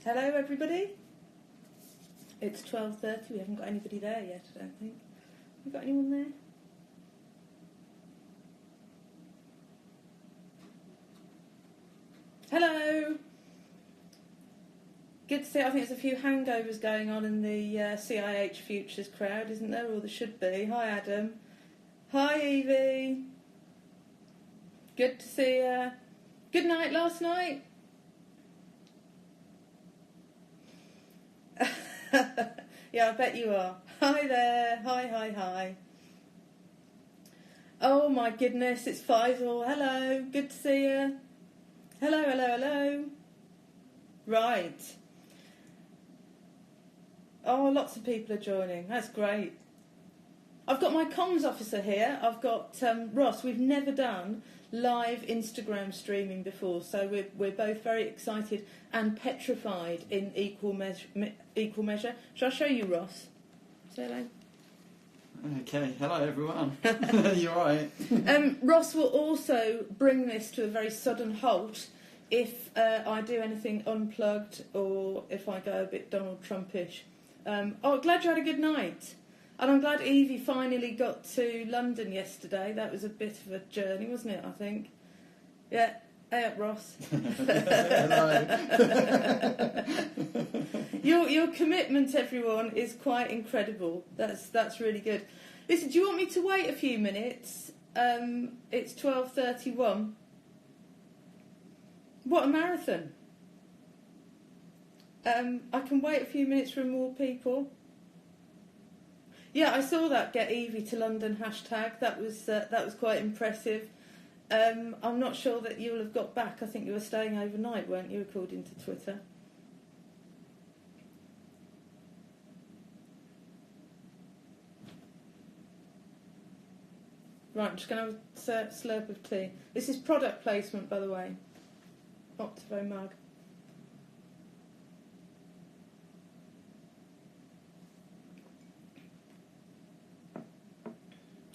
Hello everybody. It's 12:30, we haven't got anybody there yet, I don't think. Have we got anyone there? Hello! Good to see, I think there's a few hangovers going on in the CIH Futures crowd, isn't there? Or there should be. Hi Adam. Hi Evie. Good to see you. Good night last night. Yeah, I bet you are. Hi there. Hi. Oh my goodness, it's Faisal. Hello. Good to see you. Hello. Right. Oh, lots of people are joining. That's great. I've got my comms officer here. I've got Ross. We've never done live Instagram streaming before, so we're both very excited and petrified in equal measure. Shall I show you, Ross? Say hello. Okay, hello everyone. You alright? Ross will also bring this to a very sudden halt if I do anything unplugged or if I go a bit Donald Trumpish. Glad you had a good night. And I'm glad Evie finally got to London yesterday. That was a bit of a journey, wasn't it, I think? Yeah. Hey up, Ross. Hello. Your commitment, everyone, is quite incredible. That's really good. Listen, do you want me to wait a few minutes? It's 12:31. What a marathon. I can wait a few minutes for more people. Yeah, I saw that Get Evie to London hashtag. That was quite impressive. I'm not sure that you'll have got back. I think you were staying overnight, weren't you, according to Twitter? Right, I'm just going to have a slurp of tea. This is product placement, by the way. Optivo mug.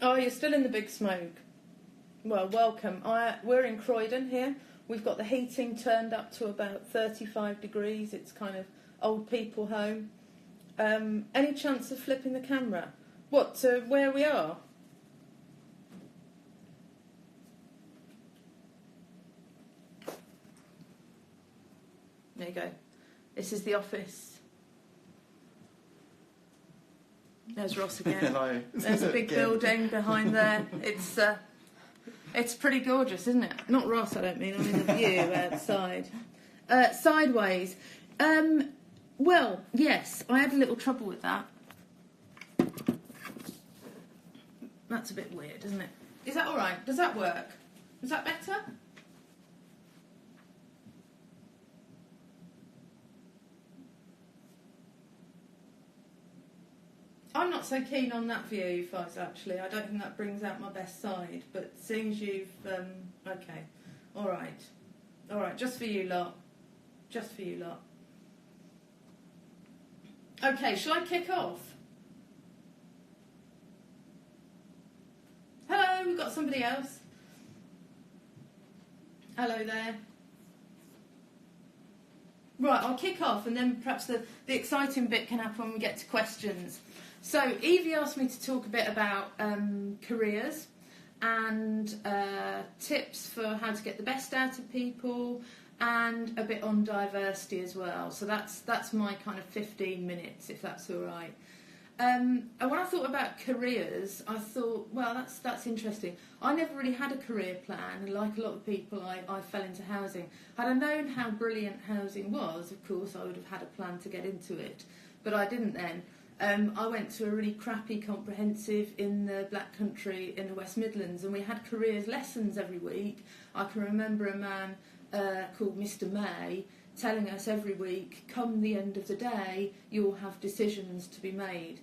Oh, you're still in the big smoke. Well, welcome. We're in Croydon here. We've got the heating turned up to about 35 degrees. It's kind of old people home. Any chance of flipping the camera? What, to where we are? There you go. This is the office. There's Ross again. Hello. There's a big building behind there. It's pretty gorgeous, isn't it? Not Ross, I don't mean. I mean the view outside. Sideways. Well, yes, I had a little trouble with that. That's a bit weird, isn't it? Is that all right? Does that work? Is that better? I'm not so keen on that view, Fuzz, actually. I don't think that brings out my best side. But seeing as you've... okay. All right. Just for you lot. Okay, shall I kick off? Hello, we've got somebody else. Hello there. Right, I'll kick off and then perhaps the exciting bit can happen when we get to questions. So, Evie asked me to talk a bit about careers and tips for how to get the best out of people and a bit on diversity as well. So that's my kind of 15 minutes, if that's all right. And when I thought about careers, I thought, well, that's interesting. I never really had a career plan, and like a lot of people, I fell into housing. Had I known how brilliant housing was, of course, I would have had a plan to get into it, but I didn't then. I went to a really crappy comprehensive in the Black Country in the West Midlands, and we had careers lessons every week. I can remember a man called Mr. May telling us every week, come the end of the day, you'll have decisions to be made.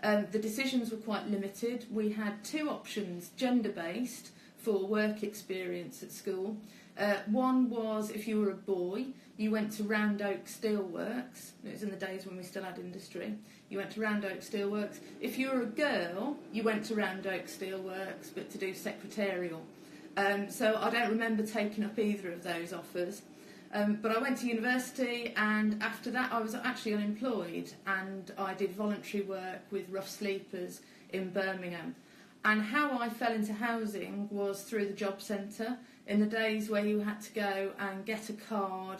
The decisions were quite limited. We had two options, gender-based, for work experience at school. One was if you were a boy, you went to Round Oak Steelworks. It was in the days when we still had industry. You went to Round Oak Steelworks. If you were a girl, you went to Round Oak Steelworks, but to do secretarial. So I don't remember taking up either of those offers. But I went to university, and after that I was actually unemployed, and I did voluntary work with rough sleepers in Birmingham. And how I fell into housing was through the job centre, in the days where you had to go and get a card,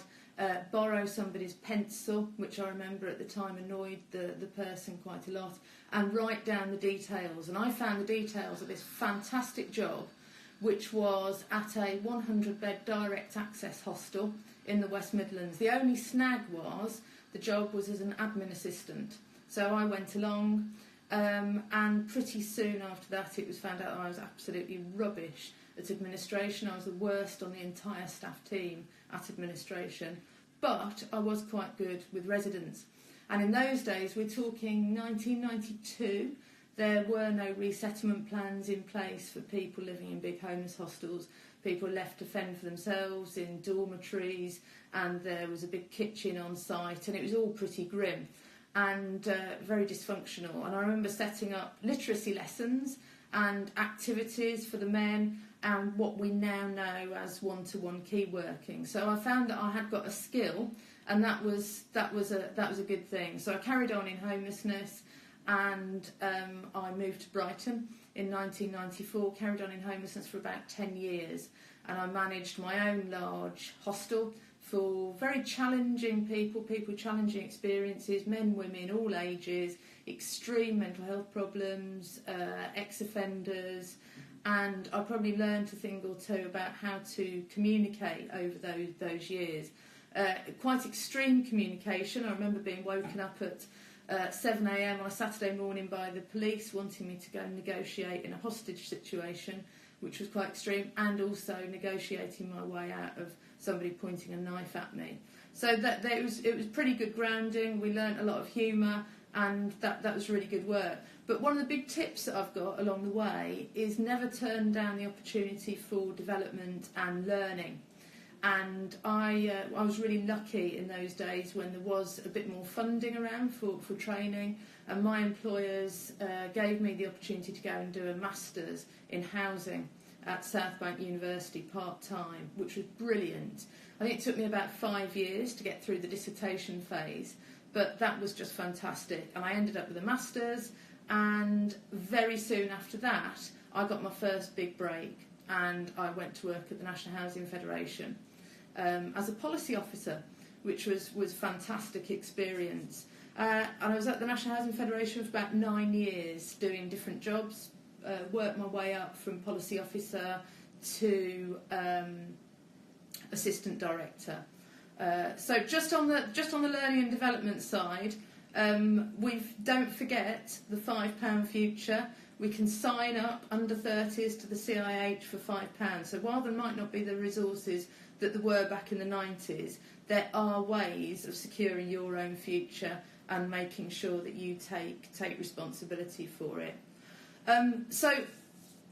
borrow somebody's pencil, which I remember at the time annoyed the person quite a lot, and write down the details. And I found the details of this fantastic job, which was at a 100-bed direct access hostel in the West Midlands. The only snag was the job was as an admin assistant. So I went along, and pretty soon after that it was found out I was absolutely rubbish at administration. I was the worst on the entire staff team at administration, but I was quite good with residents. And in those days, we're talking 1992, there were no resettlement plans in place for people living in big homeless hostels. People left to fend for themselves in dormitories, and there was a big kitchen on site, and it was all pretty grim and very dysfunctional. And I remember setting up literacy lessons and activities for the men, and what we now know as one-to-one key working. So I found that I had got a skill, and that was a good thing. So I carried on in homelessness, and I moved to Brighton in 1994. Carried on in homelessness for about 10 years, and I managed my own large hostel for very challenging people challenging experiences, men, women, all ages, extreme mental health problems, ex-offenders. And I probably learned a thing or two about how to communicate over those years. Quite extreme communication. I remember being woken up at 7 a.m. on a Saturday morning by the police wanting me to go and negotiate in a hostage situation, which was quite extreme, and also negotiating my way out of somebody pointing a knife at me. So it was pretty good grounding. We learnt a lot of humour, and that was really good work. But one of the big tips that I've got along the way is never turn down the opportunity for development and learning. And I was really lucky in those days when there was a bit more funding around for training, and my employers gave me the opportunity to go and do a master's in housing at Southbank University part-time, which was brilliant. I think it took me about 5 years to get through the dissertation phase, but that was just fantastic. And I ended up with a master's, and very soon after that I got my first big break, and I went to work at the National Housing Federation as a policy officer, which was fantastic experience. And I was at the National Housing Federation for about 9 years doing different jobs, worked my way up from policy officer to assistant director. So just on the learning and development side, don't forget the £5 future. We can sign up under 30s to the CIH for £5. So while there might not be the resources that there were back in the 90s, there are ways of securing your own future and making sure that you take responsibility for it. So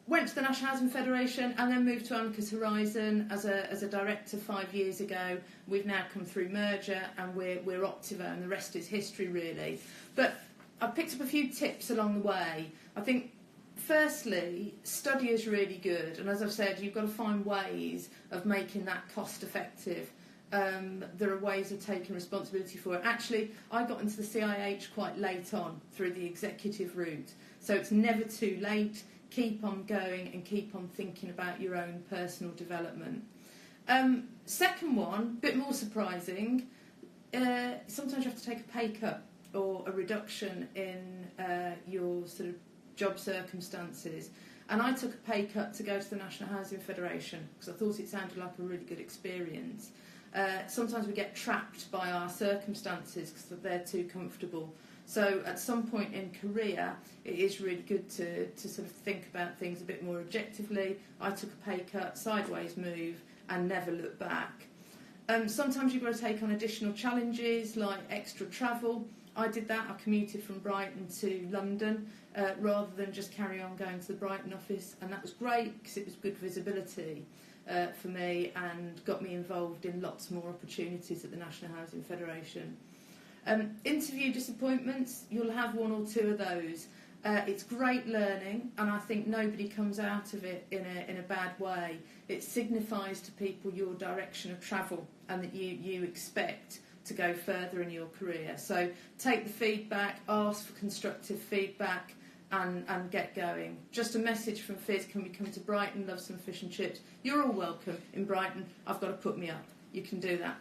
went to the National Housing Federation and then moved to Amicus Horizon as a director 5 years ago. We've now come through merger, and we're Optivo, and the rest is history really. But I've picked up a few tips along the way. I think firstly, study is really good, and as I've said, you've got to find ways of making that cost effective. There are ways of taking responsibility for it. Actually, I got into the CIH quite late on through the executive route, so it's never too late. Keep on going and keep on thinking about your own personal development. Second one, a bit more surprising, sometimes you have to take a pay cut or a reduction in your sort of job circumstances. And I took a pay cut to go to the National Housing Federation because I thought it sounded like a really good experience. Sometimes we get trapped by our circumstances because they're too comfortable. So at some point in career, it is really good to sort of think about things a bit more objectively. I took a pay cut, sideways move, and never look back. Sometimes you've got to take on additional challenges like extra travel. I did that. I commuted from Brighton to London rather than just carry on going to the Brighton office, and that was great because it was good visibility for me and got me involved in lots more opportunities at the National Housing Federation. Interview disappointments, you'll have one or two of those, It's great learning, and I think nobody comes out of it in a bad way. It signifies to people your direction of travel and that you expect to go further in your career. So take the feedback, ask for constructive feedback, and get going. Just a message from Fizz: can we come to Brighton, love some fish and chips? You're all welcome in Brighton. I've got to put me up. You can do that.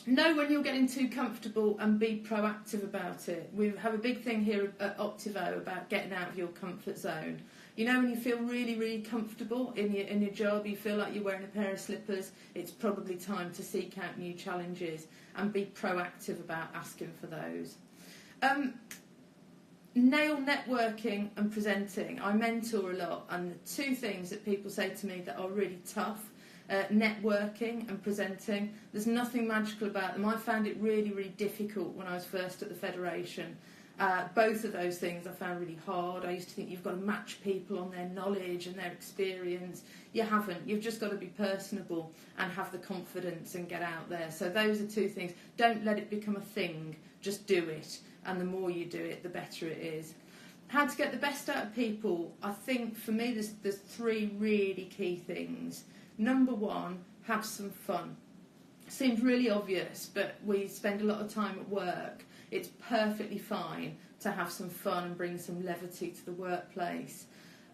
Know when you're getting too comfortable and be proactive about it. We have a big thing here at Optivo about getting out of your comfort zone. You know, when you feel really, really comfortable in your job, you feel like you're wearing a pair of slippers, it's probably time to seek out new challenges and be proactive about asking for those. Nail networking and presenting. I mentor a lot, and the two things that people say to me that are really tough, networking and presenting, there's nothing magical about them. I found it really, really difficult when I was first at the Federation. Both of those things I found really hard. I used to think you've got to match people on their knowledge and their experience. You haven't. You've just got to be personable and have the confidence and get out there. So those are two things. Don't let it become a thing. Just do it. And the more you do it, the better it is. How to get the best out of people? I think for me there's three really key things. Number one, have some fun. Seems really obvious, but we spend a lot of time at work. It's perfectly fine to have some fun and bring some levity to the workplace.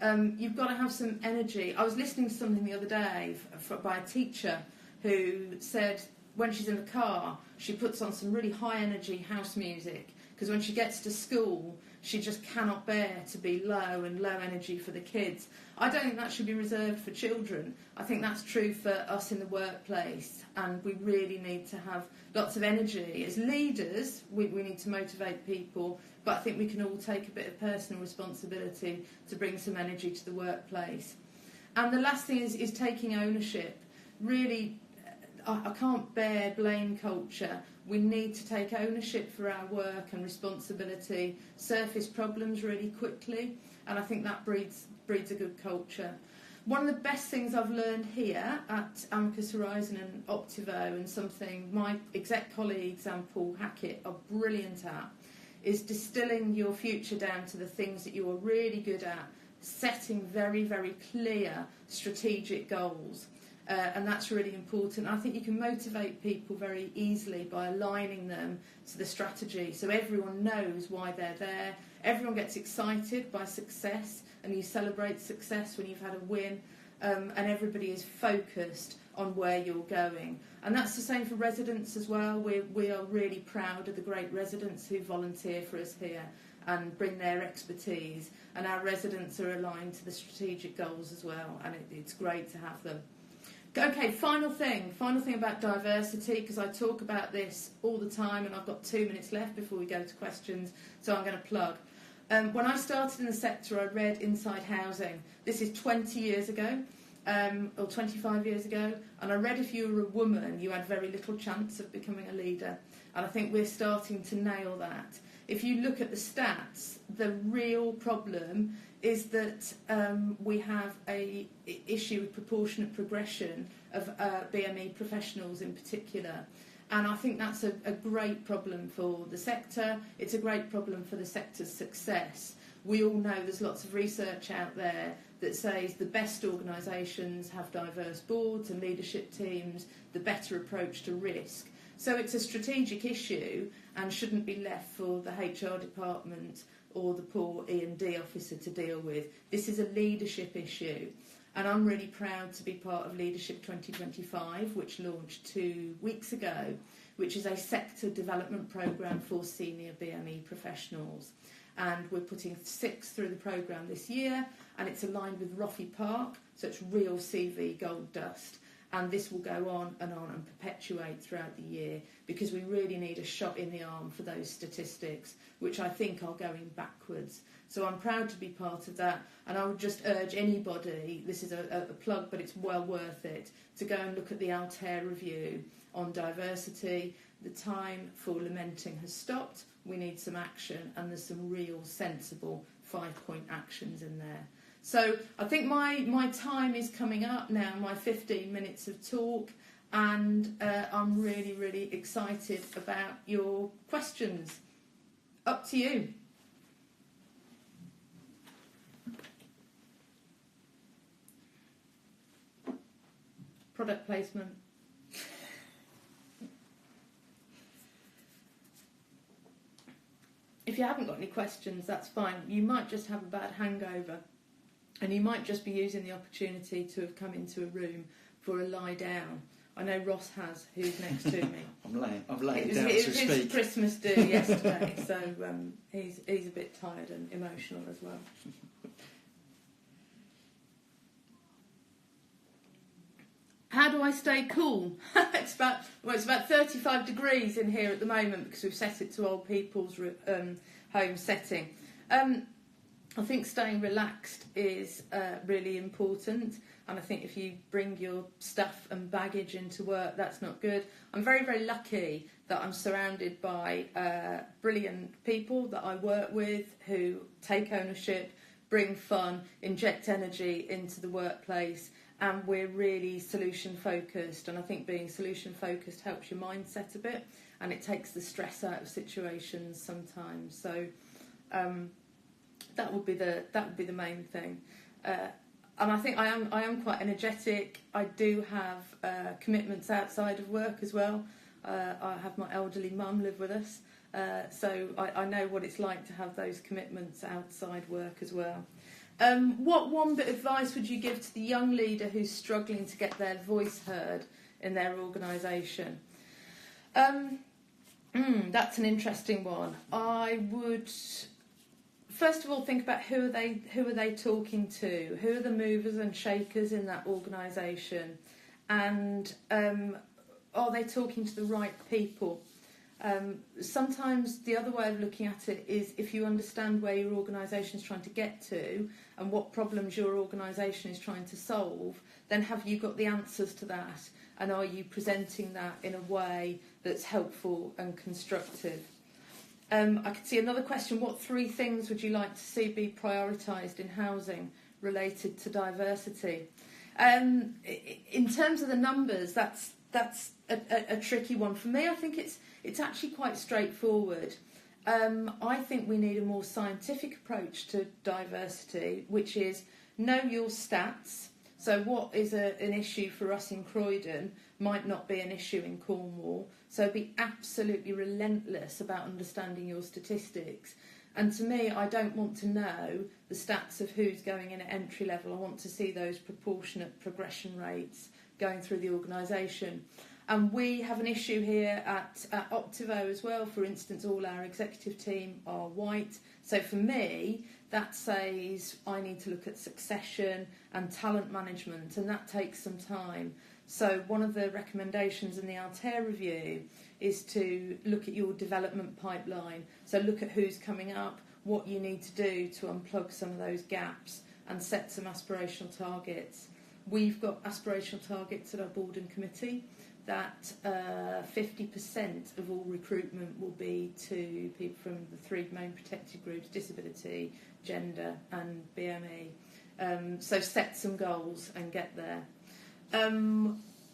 You've got to have some energy. I was listening to something the other day by a teacher who said when she's in the car, she puts on some really high energy house music, because when she gets to school, she just cannot bear to be low energy for the kids. I don't think that should be reserved for children. I think that's true for us in the workplace, and we really need to have lots of energy. As leaders, we need to motivate people, but I think we can all take a bit of personal responsibility to bring some energy to the workplace. And the last thing is taking ownership. Really, I can't bear blame culture. We need to take ownership for our work and responsibility, surface problems really quickly, and I think that breeds a good culture. One of the best things I've learned here at Amicus Horizon and Optivo, and something my exec colleagues and Paul Hackett are brilliant at, is distilling your future down to the things that you are really good at, setting very, very clear strategic goals. And that's really important. I think you can motivate people very easily by aligning them to the strategy, so everyone knows why they're there. Everyone gets excited by success, and you celebrate success when you've had a win, and everybody is focused on where you're going. And that's the same for residents as well. We are really proud of the great residents who volunteer for us here and bring their expertise, and our residents are aligned to the strategic goals as well, and it's great to have them. Okay, final thing about diversity, because I talk about this all the time, and I've got 2 minutes left before we go to questions, so I'm going to plug. When I started in the sector, I read Inside Housing. This is 20 years ago, or 25 years ago, and I read if you were a woman, you had very little chance of becoming a leader, and I think we're starting to nail that. If you look at the stats, the real problem is that we have a issue with proportionate progression of BME professionals in particular. And I think that's a great problem for the sector. It's a great problem for the sector's success. We all know there's lots of research out there that says the best organisations have diverse boards and leadership teams, the better approach to risk. So it's a strategic issue and shouldn't be left for the HR department or the poor E&D officer to deal with. This is a leadership issue, and I'm really proud to be part of Leadership 2025, which launched 2 weeks ago, which is a sector development programme for senior BME professionals. And we're putting 6 through the programme this year, and it's aligned with Roffey Park, so it's real CV gold dust. And this will go on and perpetuate throughout the year, because we really need a shot in the arm for those statistics, which I think are going backwards. So I'm proud to be part of that, and I would just urge anybody, this is a plug but it's well worth it, to go and look at the Altair review on diversity. The time for lamenting has stopped. We need some action, and there's some real sensible 5-point actions in there. So I think my time is coming up now, my 15 minutes of talk, and I'm really, really excited about your questions. Up to you. Product placement. If you haven't got any questions, that's fine. You might just have a bad hangover, and you might just be using the opportunity to have come into a room for a lie down. I know Ross has, who's next to me. I've laid down it to was speak. his Christmas do yesterday, so he's a bit tired and emotional as well. How do I stay cool? It's about 35 degrees in here at the moment because we've set it to old people's home setting. I think staying relaxed is really important, and I think if you bring your stuff and baggage into work, that's not good. I'm very, very lucky that I'm surrounded by brilliant people that I work with who take ownership, bring fun, inject energy into the workplace, and we're really solution focused, and I think being solution focused helps your mindset a bit, and it takes the stress out of situations sometimes. So that would be the main thing. And I think I am quite energetic. I do have commitments outside of work as well. I have my elderly mum live with us, so I know what it's like to have those commitments outside work as well. What one bit of advice would you give to the young leader who's struggling to get their voice heard in their organisation? That's an interesting one. I would first of all think about who are they talking to? Who are the movers and shakers in that organisation? And are they talking to the right people? Sometimes the other way of looking at it is if you understand where your organisation is trying to get to and what problems your organisation is trying to solve, then have you got the answers to that, and are you presenting that in a way that's helpful and constructive? I could see another question: what 3 things would you like to see be prioritised in housing related to diversity? In terms of the numbers, that's a tricky one for me. I think it's actually quite straightforward. I think we need a more scientific approach to diversity, which is know your stats. So what is an issue for us in Croydon might not be an issue in Cornwall. So be absolutely relentless about understanding your statistics. And to me, I don't want to know the stats of who's going in at entry level. I want to see those proportionate progression rates going through the organisation. And we have an issue here at Optivo as well. For instance, all our executive team are white. So for me, that says I need to look at succession and talent management, and that takes some time. So one of the recommendations in the Altair review is to look at your development pipeline. So look at who's coming up, what you need to do to unplug some of those gaps and set some aspirational targets. We've got aspirational targets at our board and committee that 50% of all recruitment will be to people from the 3 main protected groups: disability, gender and BME. So set some goals and get there.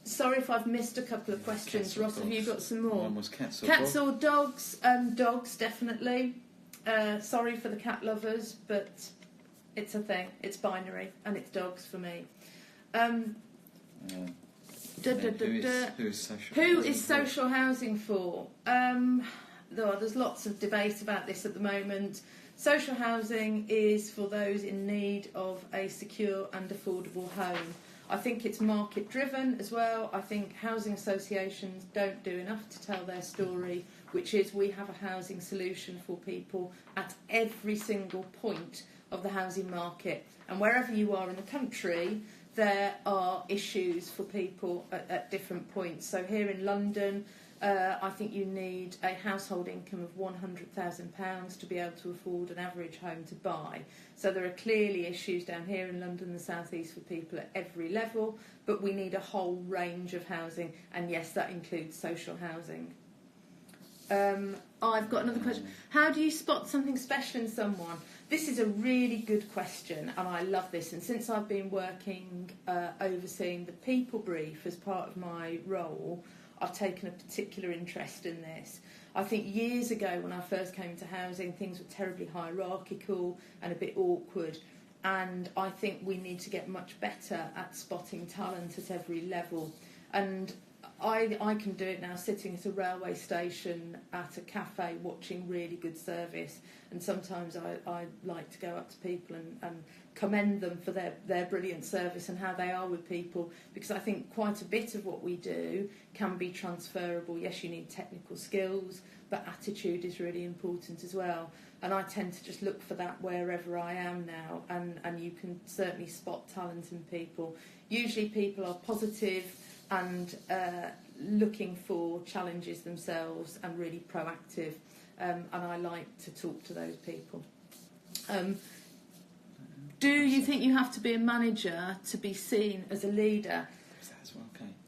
Sorry if I've missed a couple of questions. Ross, have you got some more? One was cats or Cats dogs? or dogs? Dogs, definitely. Sorry for the cat lovers, but it's a thing. It's binary, and it's dogs for me. Who is social housing for? There's lots of debate about this at the moment. Social housing is for those in need of a secure and affordable home. I think it's market driven as well. I think housing associations don't do enough to tell their story, which is we have a housing solution for people at every single point of the housing market. And wherever you are in the country, there are issues for people at different points. So here in London, I think you need a household income of £100,000 to be able to afford an average home to buy. So there are clearly issues down here in London, the South East, for people at every level, but we need a whole range of housing, and yes, that includes social housing. I've got another question. How do you spot something special in someone? This is a really good question, and I love this. And since I've been working overseeing the people brief as part of my role, I've taken a particular interest in this. I think years ago when I first came to housing, things were terribly hierarchical and a bit awkward. and I think we need to get much better at spotting talent at every level. And I can do it now sitting at a railway station, at a cafe, watching really good service. And sometimes I like to go up to people and commend them for their brilliant service and how they are with people, because I think quite a bit of what we do can be transferable. Yes, you need technical skills, but attitude is really important as well. And I tend to just look for that wherever I am now, and you can certainly spot talent in people. Usually people are positive and looking for challenges themselves and really proactive, and I like to talk to those people. Do you think you have to be a manager to be seen as a leader?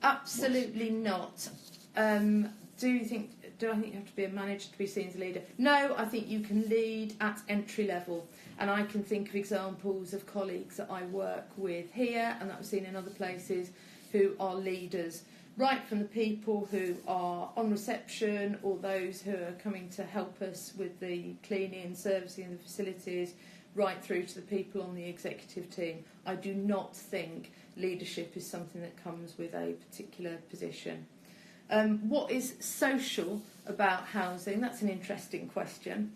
Absolutely not. Do I think you have to be a manager to be seen as a leader? No, I think you can lead at entry level. And I can think of examples of colleagues that I work with here and that I've seen in other places who are leaders, right from the people who are on reception or those who are coming to help us with the cleaning and servicing of the facilities, right through to the people on the executive team. I do not think leadership is something that comes with a particular position. What is social about housing? That's an interesting question.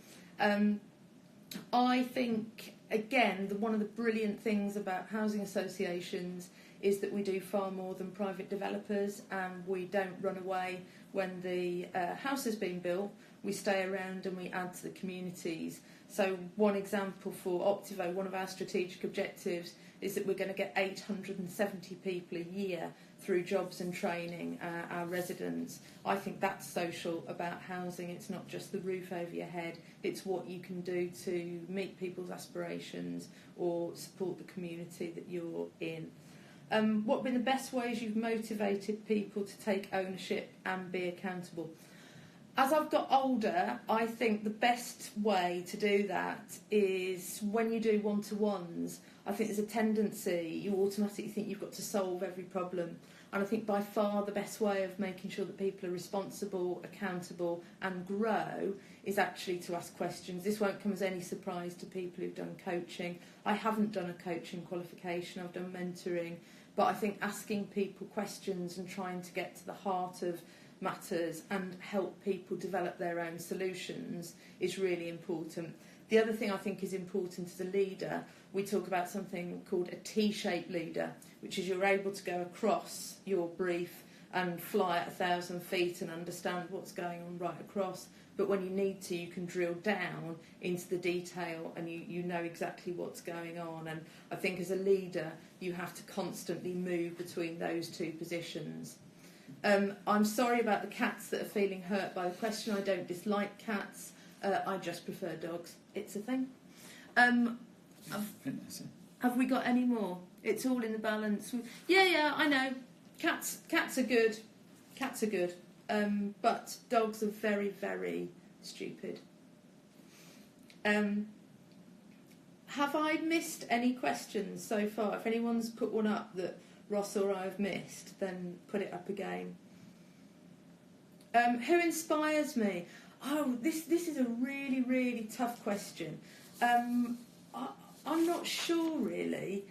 I think, again, one of the brilliant things about housing associations is that we do far more than private developers, and we don't run away when the house has been built. We stay around and we add to the communities. So one example for Optivo, one of our strategic objectives is that we're going to get 870 people a year through jobs and training our residents. I think that's social about housing. It's not just the roof over your head, it's what you can do to meet people's aspirations or support the community that you're in. What have been the best ways you've motivated people to take ownership and be accountable? As I've got older, I think the best way to do that is when you do one-to-ones. I think there's a tendency, you automatically think you've got to solve every problem. And I think by far the best way of making sure that people are responsible, accountable and grow is actually to ask questions. This won't come as any surprise to people who've done coaching. I haven't done a coaching qualification, I've done mentoring. But I think asking people questions and trying to get to the heart of matters and help people develop their own solutions is really important. The other thing I think is important as a leader, we talk about something called a T-shaped leader, which is you're able to go across your brief and fly at 1,000 feet and understand what's going on right across. But when you need to, you can drill down into the detail and you know exactly what's going on. And I think as a leader, you have to constantly move between those two positions. I'm sorry about the cats that are feeling hurt by the question. I don't dislike cats. I just prefer dogs. It's a thing. Have we got any more? It's all in the balance. Yeah, I know. Cats are good. Cats are good. But dogs are very, very stupid. Have I missed any questions so far? If anyone's put one up that Ross or I have missed, then put it up again. Who inspires me? Oh, this is a really, really tough question. I'm not sure, really.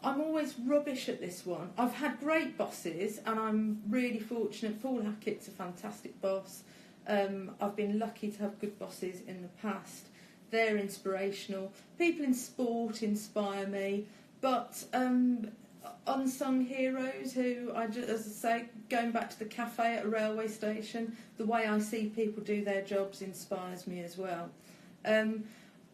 I'm always rubbish at this one. I've had great bosses, and I'm really fortunate. Paul Hackett's a fantastic boss. I've been lucky to have good bosses in the past. They're inspirational. People in sport inspire me, but unsung heroes who, as I say, going back to the cafe at a railway station, the way I see people do their jobs inspires me as well.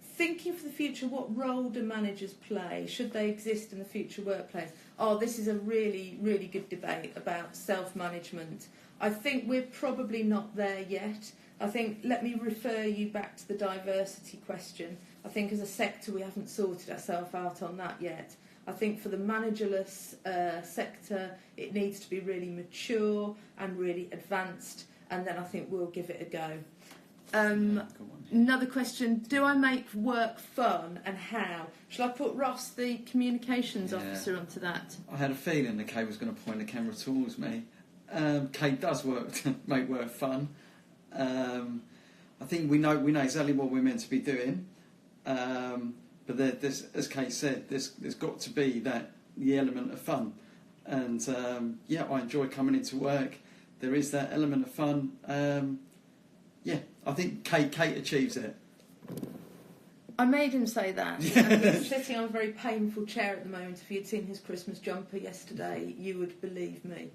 Thinking for the future, what role do managers play? Should they exist in the future workplace? Oh, this is a really, really good debate about self-management. I think we're probably not there yet. I think, let me refer you back to the diversity question. I think as a sector we haven't sorted ourselves out on that yet. I think for the managerless sector it needs to be really mature and really advanced, and then I think we'll give it a go. Another question, do I make work fun and how? Shall I put Ross, the communications officer, onto that? I had a feeling that Kay was going to point the camera towards me. Kay does make work fun. I think we know exactly what we're meant to be doing. but there's, as Kate said, there's got to be the element of fun, and I enjoy coming into work. There is that element of fun. I think Kate achieves it. I made him say that. And he's sitting on a very painful chair at the moment. If you'd seen his Christmas jumper yesterday, you would believe me.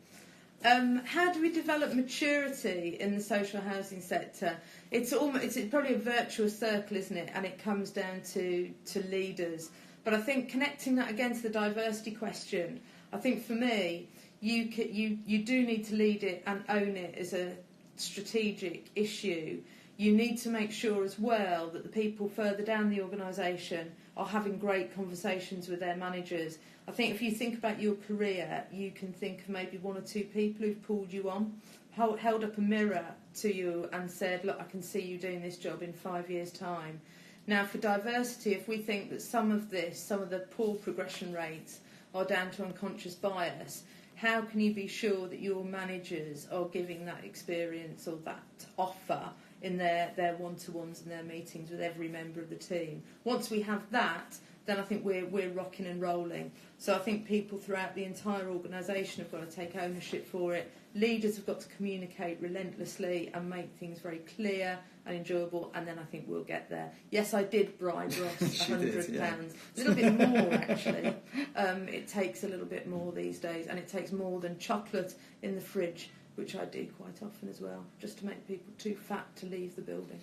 How do we develop maturity in the social housing sector? It's probably a virtuous circle, isn't it? And it comes down to leaders. But I think connecting that again to the diversity question, I think for me, you do need to lead it and own it as a strategic issue. You need to make sure as well that the people further down the organisation are having great conversations with their managers. I think if you think about your career, you can think of maybe one or two people who've pulled you on, held up a mirror to you and said, look, I can see you doing this job in 5 years' time. Now, for diversity, if we think that some of the poor progression rates are down to unconscious bias, how can you be sure that your managers are giving that experience or that offer in their one-to-ones and their meetings with every member of the team? Once we have that, then I think we're rocking and rolling. So I think people throughout the entire organisation have got to take ownership for it. Leaders have got to communicate relentlessly and make things very clear and enjoyable, and then I think we'll get there. Yes, I did bribe Ross £100. A little bit more, actually. It takes a little bit more these days, and it takes more than chocolate in the fridge, which I do quite often as well, just to make people too fat to leave the building.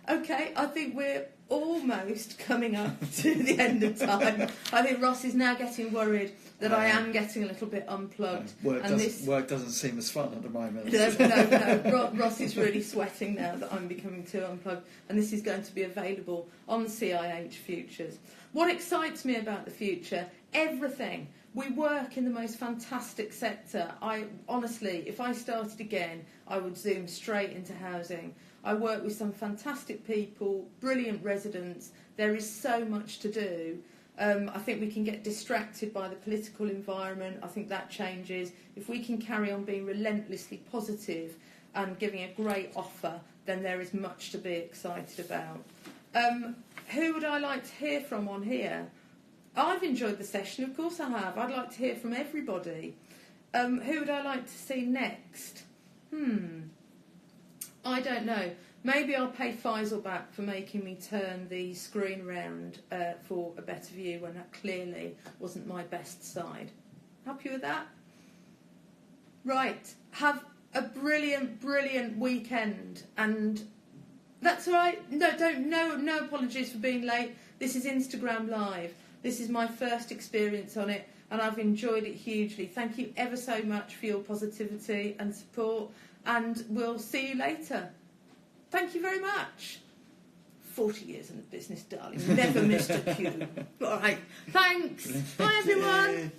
Okay, I think we're almost coming up to the end of time. I think Ross is now getting worried that I am getting a little bit unplugged. Work doesn't seem as fun at the moment. No. Ross is really sweating now that I'm becoming too unplugged, and this is going to be available on CIH Futures. What excites me about the future? Everything. We work in the most fantastic sector. Honestly, if I started again, I would zoom straight into housing. I work with some fantastic people, brilliant residents. There is so much to do. I think we can get distracted by the political environment. I think that changes. If we can carry on being relentlessly positive and giving a great offer, then there is much to be excited about. Who would I like to hear from on here? I've enjoyed the session, of course I have. I'd like to hear from everybody. Who would I like to see next? I don't know. Maybe I'll pay Faisal back for making me turn the screen round for a better view when that clearly wasn't my best side. Happy with that? Right. Have a brilliant, brilliant weekend. And that's all right. No apologies for being late. This is Instagram Live. This is my first experience on it, and I've enjoyed it hugely. Thank you ever so much for your positivity and support, and we'll see you later. Thank you very much. 40 years in the business, darling. Never missed a cue. All right. Thanks. Bye, everyone.